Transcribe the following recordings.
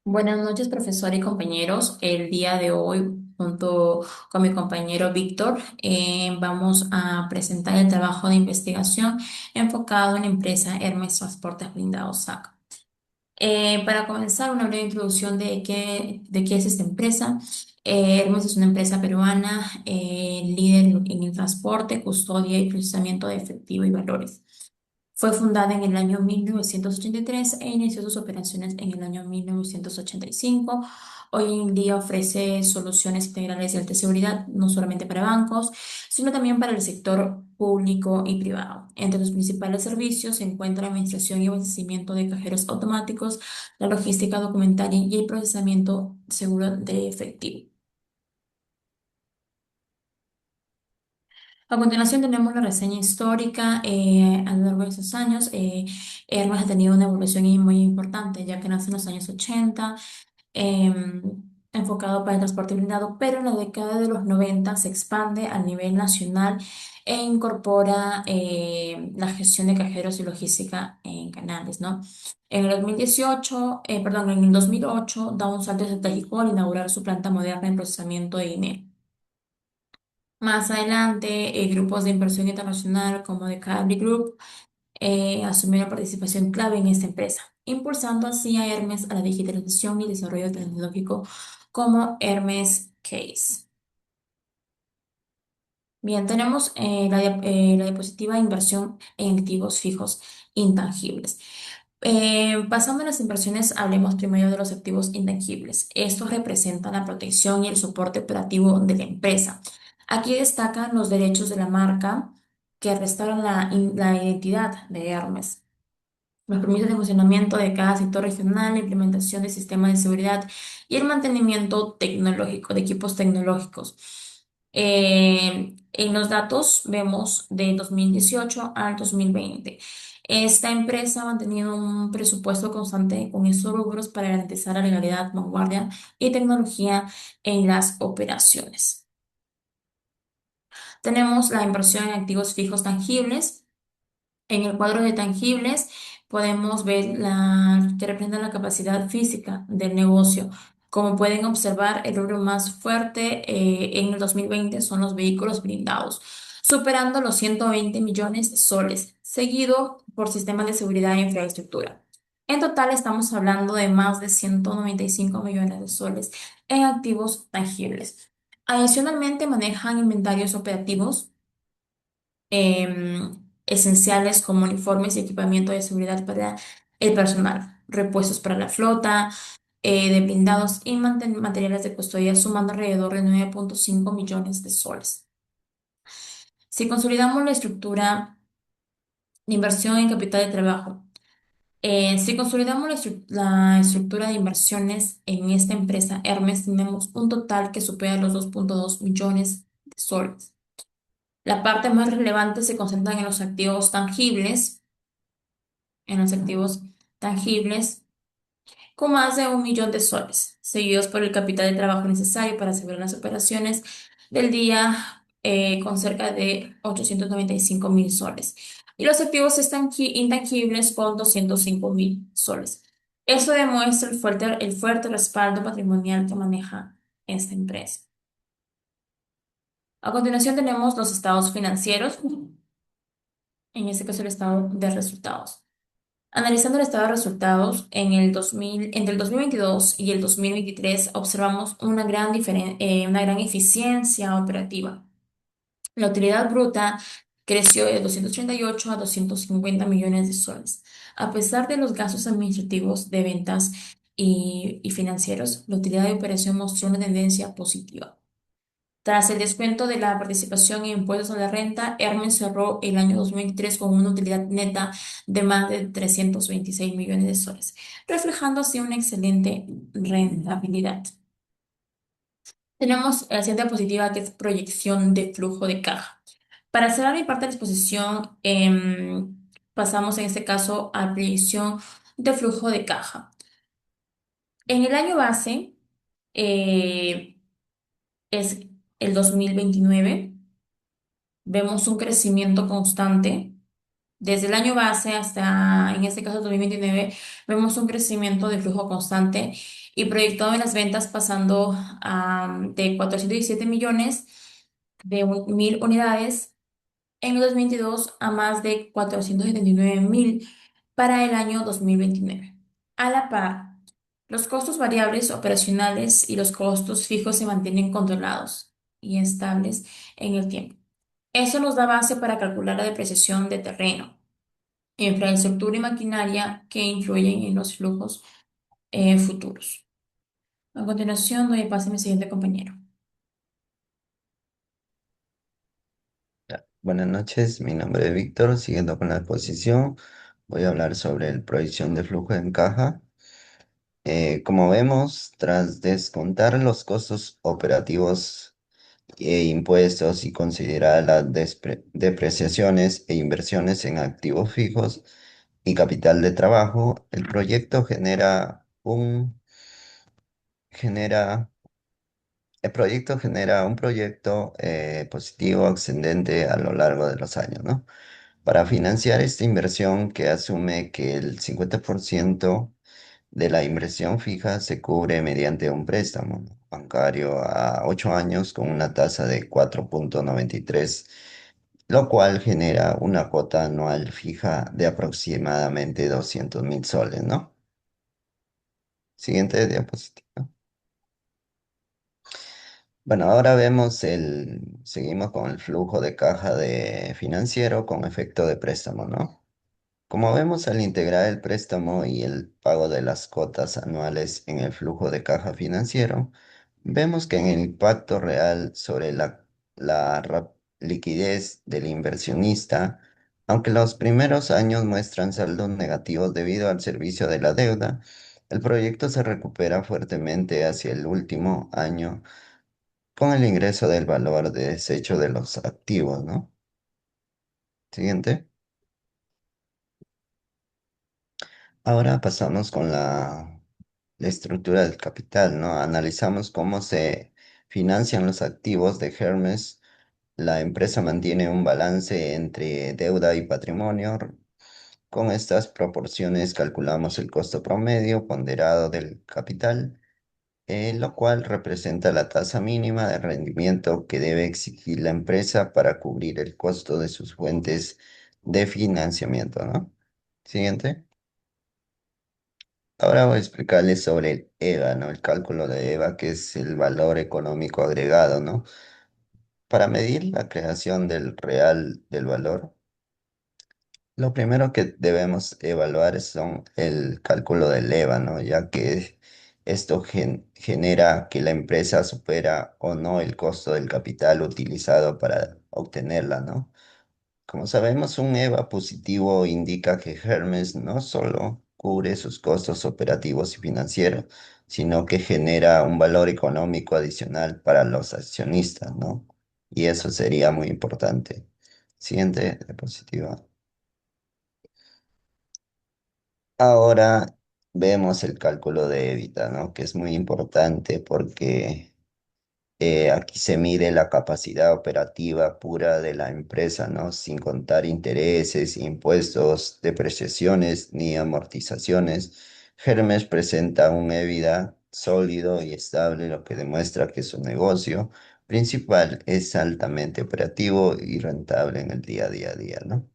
Buenas noches, profesor y compañeros. El día de hoy, junto con mi compañero Víctor, vamos a presentar el trabajo de investigación enfocado en la empresa Hermes Transportes Blindados SAC. Para comenzar, una breve introducción de qué es esta empresa. Hermes es una empresa peruana, líder en el transporte, custodia y procesamiento de efectivo y valores. Fue fundada en el año 1983 e inició sus operaciones en el año 1985. Hoy en día ofrece soluciones integrales de alta seguridad, no solamente para bancos, sino también para el sector público y privado. Entre los principales servicios se encuentra la administración y abastecimiento de cajeros automáticos, la logística documentaria y el procesamiento seguro de efectivo. A continuación tenemos la reseña histórica. A lo largo de esos años. Hermes ha tenido una evolución muy importante, ya que nace en los años 80, enfocado para el transporte blindado, pero en la década de los 90 se expande a nivel nacional e incorpora la gestión de cajeros y logística en canales, ¿no? En el 2018, perdón, en el 2008 da un salto estratégico al inaugurar su planta moderna en procesamiento de dinero. Más adelante, grupos de inversión internacional como The Cadbury Group asumieron participación clave en esta empresa, impulsando así a Hermes a la digitalización y desarrollo tecnológico como Hermes Case. Bien, tenemos la diapositiva de inversión en activos fijos intangibles. Pasando a las inversiones, hablemos primero de los activos intangibles. Estos representan la protección y el soporte operativo de la empresa. Aquí destacan los derechos de la marca que restauran la identidad de Hermes, los permisos de funcionamiento de cada sector regional, la implementación de sistemas de seguridad y el mantenimiento tecnológico, de equipos tecnológicos. En los datos vemos de 2018 al 2020. Esta empresa ha mantenido un presupuesto constante con estos rubros para garantizar la legalidad, vanguardia y tecnología en las operaciones. Tenemos la inversión en activos fijos tangibles. En el cuadro de tangibles podemos ver que representa la capacidad física del negocio. Como pueden observar, el rubro más fuerte en el 2020 son los vehículos blindados, superando los 120 millones de soles, seguido por sistemas de seguridad e infraestructura. En total estamos hablando de más de 195 millones de soles en activos tangibles. Adicionalmente manejan inventarios operativos esenciales como uniformes y equipamiento de seguridad para el personal, repuestos para la flota, de blindados y materiales de custodia sumando alrededor de 9,5 millones de soles. Si consolidamos la estructura de inversión en capital de trabajo, si consolidamos la estructura de inversiones en esta empresa Hermes, tenemos un total que supera los 2,2 millones de soles. La parte más relevante se concentra en los activos tangibles, en los activos tangibles con más de 1 millón de soles, seguidos por el capital de trabajo necesario para asegurar las operaciones del día con cerca de 895 mil soles. Y los activos intangibles con 205 mil soles. Eso demuestra el fuerte respaldo patrimonial que maneja esta empresa. A continuación tenemos los estados financieros, en este caso el estado de resultados. Analizando el estado de resultados entre el 2022 y el 2023, observamos una gran eficiencia operativa. La utilidad bruta creció de 238 a 250 millones de soles. A pesar de los gastos administrativos de ventas y financieros, la utilidad de operación mostró una tendencia positiva. Tras el descuento de la participación en impuestos a la renta, Hermes cerró el año 2023 con una utilidad neta de más de 326 millones de soles, reflejando así una excelente rentabilidad. Tenemos la siguiente positiva que es proyección de flujo de caja. Para cerrar mi parte de la exposición, pasamos en este caso a proyección de flujo de caja. En el año base eh, es el 2029. Vemos un crecimiento constante Desde el año base hasta, en este caso, 2029, vemos un crecimiento de flujo constante y proyectado en las ventas pasando de 417 millones de 1.000 unidades en el 2022 a más de 479.000 para el año 2029. A la par, los costos variables operacionales y los costos fijos se mantienen controlados y estables en el tiempo. Eso nos da base para calcular la depreciación de terreno, infraestructura y maquinaria que influyen en los flujos futuros. A continuación, doy paso a mi siguiente compañero. Ya. Buenas noches, mi nombre es Víctor. Siguiendo con la exposición, voy a hablar sobre la proyección de flujo en caja. Como vemos, tras descontar los costos operativos e impuestos y considerar las depreciaciones e inversiones en activos fijos y capital de trabajo, el proyecto genera genera un proyecto positivo ascendente a lo largo de los años, ¿no? Para financiar esta inversión que asume que el 50% de la inversión fija se cubre mediante un préstamo bancario a 8 años con una tasa de 4,93, lo cual genera una cuota anual fija de aproximadamente 200.000 soles, ¿no? Siguiente diapositiva. Bueno, ahora seguimos con el flujo de caja de financiero con efecto de préstamo, ¿no? Como vemos, al integrar el préstamo y el pago de las cuotas anuales en el flujo de caja financiero, vemos que en el impacto real sobre la liquidez del inversionista, aunque los primeros años muestran saldos negativos debido al servicio de la deuda, el proyecto se recupera fuertemente hacia el último año con el ingreso del valor de desecho de los activos, ¿no? Siguiente. Ahora pasamos con la estructura del capital, ¿no? Analizamos cómo se financian los activos de Hermes. La empresa mantiene un balance entre deuda y patrimonio. Con estas proporciones calculamos el costo promedio ponderado del capital, lo cual representa la tasa mínima de rendimiento que debe exigir la empresa para cubrir el costo de sus fuentes de financiamiento, ¿no? Siguiente. Ahora voy a explicarles sobre el EVA, ¿no? El cálculo de EVA, que es el valor económico agregado, ¿no? Para medir la creación del real del valor, lo primero que debemos evaluar son el cálculo del EVA, ¿no? Ya que esto genera que la empresa supera o no el costo del capital utilizado para obtenerla, ¿no? Como sabemos, un EVA positivo indica que Hermes no solo cubre sus costos operativos y financieros, sino que genera un valor económico adicional para los accionistas, ¿no? Y eso sería muy importante. Siguiente diapositiva. Ahora vemos el cálculo de EBITDA, ¿no? Que es muy importante porque aquí se mide la capacidad operativa pura de la empresa, ¿no? Sin contar intereses, impuestos, depreciaciones ni amortizaciones. Hermes presenta un EBITDA sólido y estable, lo que demuestra que su negocio principal es altamente operativo y rentable en el día a día, ¿no?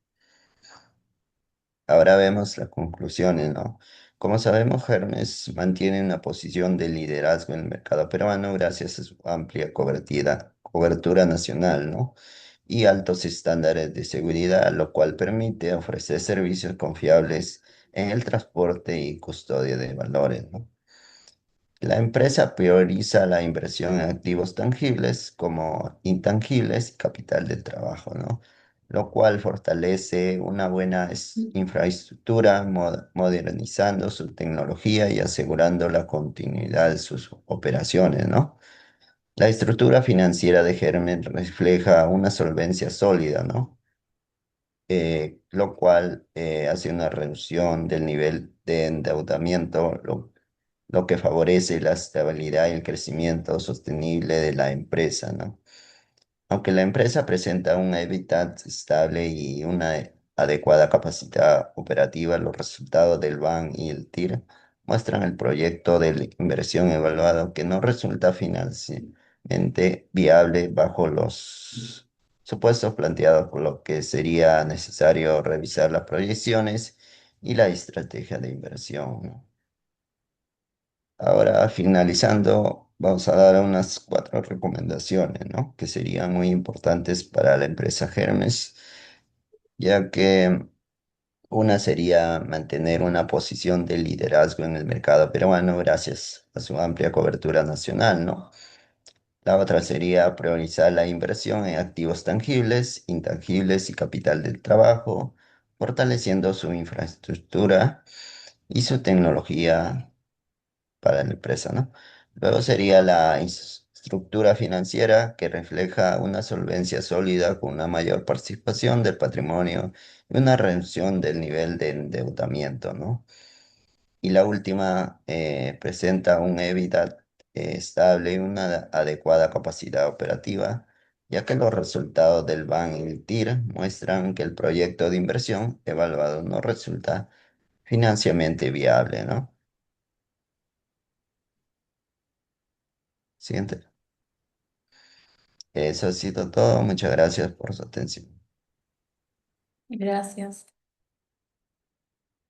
Ahora vemos las conclusiones, ¿no? Como sabemos, Hermes mantiene una posición de liderazgo en el mercado peruano gracias a su amplia cobertura nacional, ¿no? Y altos estándares de seguridad, lo cual permite ofrecer servicios confiables en el transporte y custodia de valores, ¿no? La empresa prioriza la inversión en activos tangibles como intangibles y capital de trabajo, ¿no? Lo cual fortalece una buena infraestructura, modernizando su tecnología y asegurando la continuidad de sus operaciones, ¿no? La estructura financiera de Germen refleja una solvencia sólida, ¿no? Lo cual hace una reducción del nivel de endeudamiento, lo que favorece la estabilidad y el crecimiento sostenible de la empresa, ¿no? Aunque la empresa presenta un hábitat estable y una adecuada capacidad operativa, los resultados del BAN y el TIR muestran el proyecto de la inversión evaluado que no resulta financieramente viable bajo los supuestos planteados, por lo que sería necesario revisar las proyecciones y la estrategia de inversión, ¿no? Ahora, finalizando, vamos a dar unas cuatro recomendaciones, ¿no? Que serían muy importantes para la empresa Hermes, ya que una sería mantener una posición de liderazgo en el mercado peruano gracias a su amplia cobertura nacional, ¿no? La otra sería priorizar la inversión en activos tangibles, intangibles y capital del trabajo, fortaleciendo su infraestructura y su tecnología para la empresa, ¿no? Luego sería la estructura financiera que refleja una solvencia sólida con una mayor participación del patrimonio y una reducción del nivel de endeudamiento, ¿no? Y la última presenta un EBITDA estable y una adecuada capacidad operativa, ya que los resultados del BAN y el TIR muestran que el proyecto de inversión evaluado no resulta financieramente viable, ¿no? Siguiente. Eso ha sido todo. Muchas gracias por su atención. Gracias.